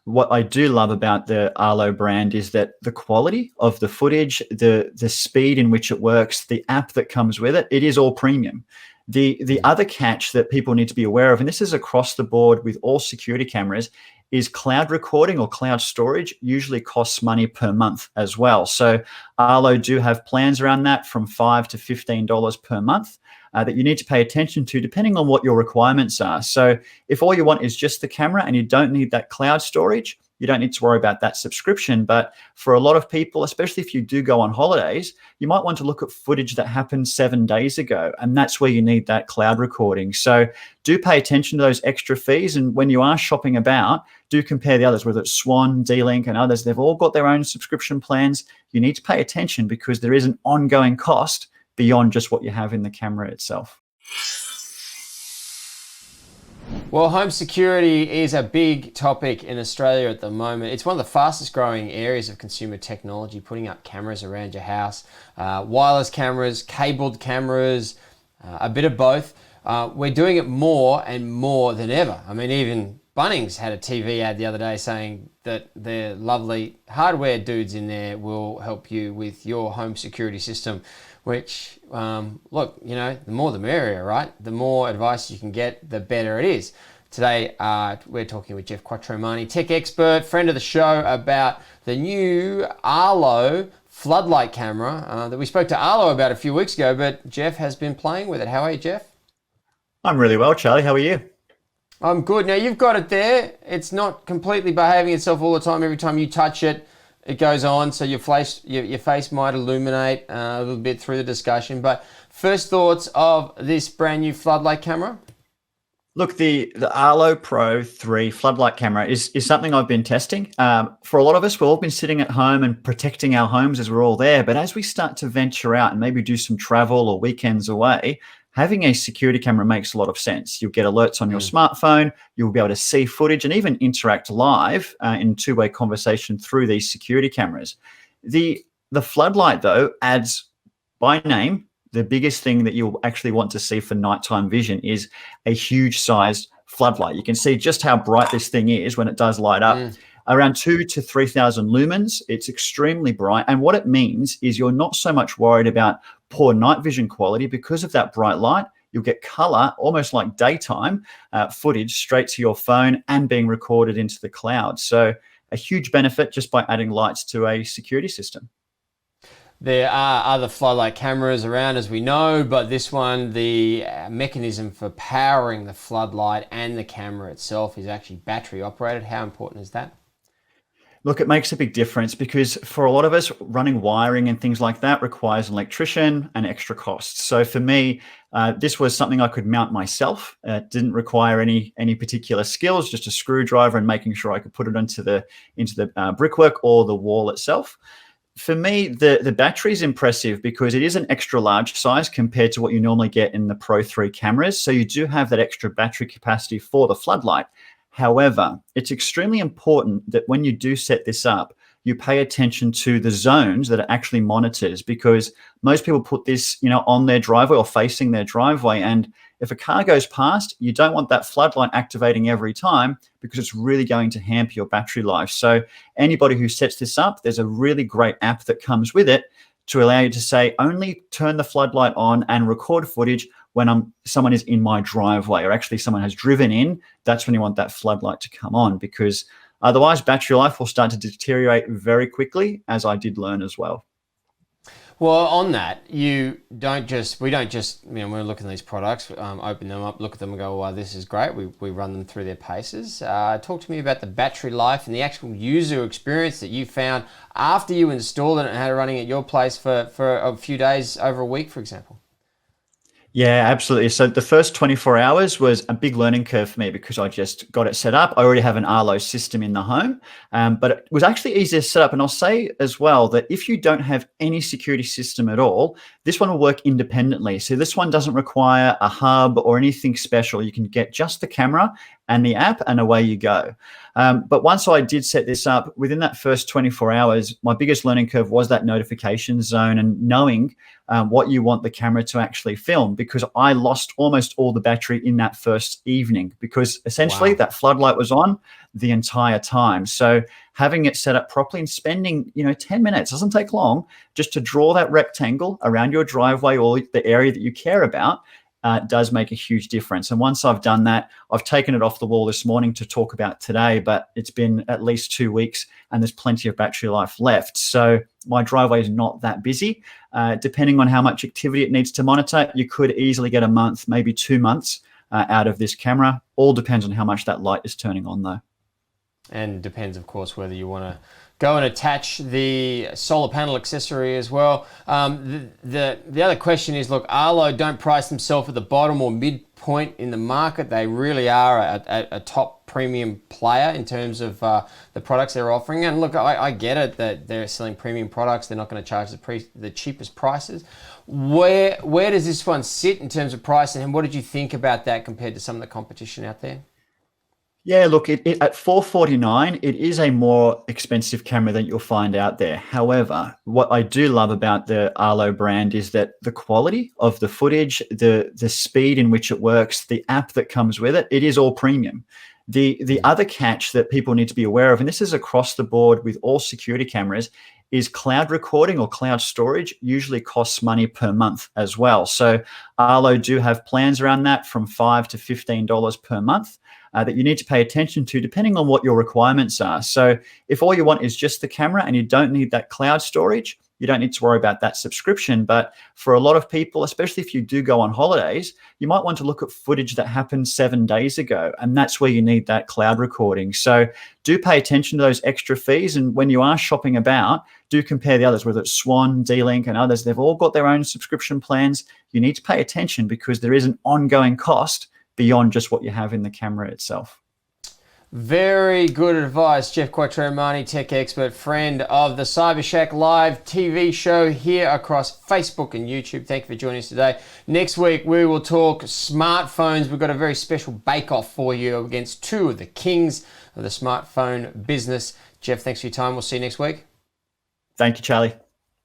What I do love about the Arlo brand is that the quality of the footage, the speed in which it works, the app that comes with it, it is all premium. The Mm. other catch that people need to be aware of, and this is across the board with all security cameras, is cloud recording or cloud storage usually costs money per month as well. So Arlo do have plans around that from $5 to $15 per month that you need to pay attention to depending on what your requirements are. So if all you want is just the camera and you don't need that cloud storage, you don't need to worry about that subscription. But for a lot of people, especially if you do go on holidays, you might want to look at footage that happened 7 days ago. And that's where you need that cloud recording. So do pay attention to those extra fees. And when you are shopping about, do compare the others, whether it's Swan, D-Link, and others. They've all got their own subscription plans. You need to pay attention because there is an ongoing cost beyond just what you have in the camera itself. Well, home security is a big topic in Australia at the moment. It's one of the fastest growing areas of consumer technology, putting up cameras around your house, wireless cameras, cabled cameras, a bit of both. We're doing it more and more than ever. I mean, even Bunnings had a TV ad the other day saying that their lovely hardware dudes in there will help you with your home security system, which, look, you know, the more the merrier, right? The more advice you can get, the better it is. Today, we're talking with Jeff Quattromani, tech expert, friend of the show, about the new Arlo floodlight camera that we spoke to Arlo about a few weeks ago, but Jeff has been playing with it. How are you, Jeff? I'm really well, Charlie. How are you? I'm good. Now, you've got it there. It's not completely behaving itself all the time. Every time you touch it, it goes on, so your face might illuminate a little bit through the discussion. But first thoughts of this brand new floodlight camera? Look, the Arlo Pro 3 floodlight camera is something I've been testing. For a lot of us, we've all been sitting at home and protecting our homes as we're all there. But as we start to venture out and maybe do some travel or weekends away, having a security camera makes a lot of sense. You'll get alerts on your smartphone. You'll be able to see footage and even interact live in two-way conversation through these security cameras. The floodlight, though, adds by name. The biggest thing that you'll actually want to see for nighttime vision is a huge sized floodlight. You can see just how bright this thing is when it does light up. Around 2,000 to 3,000 lumens. It's extremely bright. And what it means is you're not so much worried about poor night vision quality because of that bright light. You'll get color, almost like daytime footage, straight to your phone and being recorded into the cloud. So a huge benefit just by adding lights to a security system. There are other floodlight cameras around, as we know, but this one, the mechanism for powering the floodlight and the camera itself is actually battery operated. How important is that? Look, it makes a big difference because for a lot of us, running wiring and things like that requires an electrician and extra costs. So for me, this was something I could mount myself. It didn't require any particular skills, just a screwdriver and making sure I could put it into the brickwork or the wall itself. For me, the battery is impressive because it is an extra large size compared to what you normally get in the Pro 3 cameras. So you do have that extra battery capacity for the floodlight. However, it's extremely important that when you do set this up, you pay attention to the zones that it actually monitors, because most people put this, on their driveway or facing their driveway. And if a car goes past, you don't want that floodlight activating every time because it's really going to hamper your battery life. So anybody who sets this up, there's a really great app that comes with it to allow you to say, only turn the floodlight on and record footage when someone is in my driveway, or actually someone has driven in. That's when you want that floodlight to come on, because otherwise battery life will start to deteriorate very quickly, as I did learn as well. Well, on that, we don't just, when we're looking at these products, open them up, look at them and go, well, this is great. We run them through their paces. Talk to me about the battery life and the actual user experience that you found after you installed it and had it running at your place for a few days, over a week, for example. Yeah, absolutely. So the first 24 hours was a big learning curve for me because I just got it set up. I already have an Arlo system in the home, but it was actually easy to set up. And I'll say as well that if you don't have any security system at all, This one will work independently. So this one doesn't require a hub or anything special. You can get just the camera and the app and away you go. But once I did set this up, within that first 24 hours, my biggest learning curve was that notification zone and knowing what you want the camera to actually film, because I lost almost all the battery in that first evening because essentially that floodlight was on the entire time. So having it set up properly and spending 10 minutes, doesn't take long, just to draw that rectangle around your driveway or the area that you care about, does make a huge difference. And once I've done that, I've taken it off the wall this morning to talk about today, but it's been at least 2 weeks and there's plenty of battery life left. So my driveway is not that busy. Depending on how much activity it needs to monitor, you could easily get a month, maybe 2 months out of this camera. All depends on how much that light is turning on though. And depends, of course, whether you want to go and attach the solar panel accessory as well. The other question is, look, Arlo don't price themselves at the bottom or midpoint in the market. They really are a top premium player in terms of the products they're offering. And look, I get it that they're selling premium products. They're not going to charge the cheapest prices. Where does this one sit in terms of price, and what did you think about that compared to some of the competition out there? Yeah, look, at $449, it is a more expensive camera than you'll find out there. However, what I do love about the Arlo brand is that the quality of the footage, the speed in which it works, the app that comes with it, it is all premium. The other catch that people need to be aware of, and this is across the board with all security cameras, is cloud recording or cloud storage usually costs money per month as well. So Arlo do have plans around that from $5 to $15 per month. That you need to pay attention to depending on what your requirements are. So if all you want is just the camera and you don't need that cloud storage, you don't need to worry about that subscription. But for a lot of people, especially if you do go on holidays, you might want to look at footage that happened 7 days ago, and that's where you need that cloud recording. So do pay attention to those extra fees, and when you are shopping about, do compare the others, whether it's Swan, D-Link, and others. They've all got their own subscription plans. You need to pay attention because there is an ongoing cost beyond just what you have in the camera itself. Very good advice, Jeff Quattromani, tech expert, friend of the Cyber Shack live TV show here across Facebook and YouTube. Thank you for joining us today. Next week, we will talk smartphones. We've got a very special bake-off for you against two of the kings of the smartphone business. Jeff, thanks for your time. We'll see you next week. Thank you, Charlie.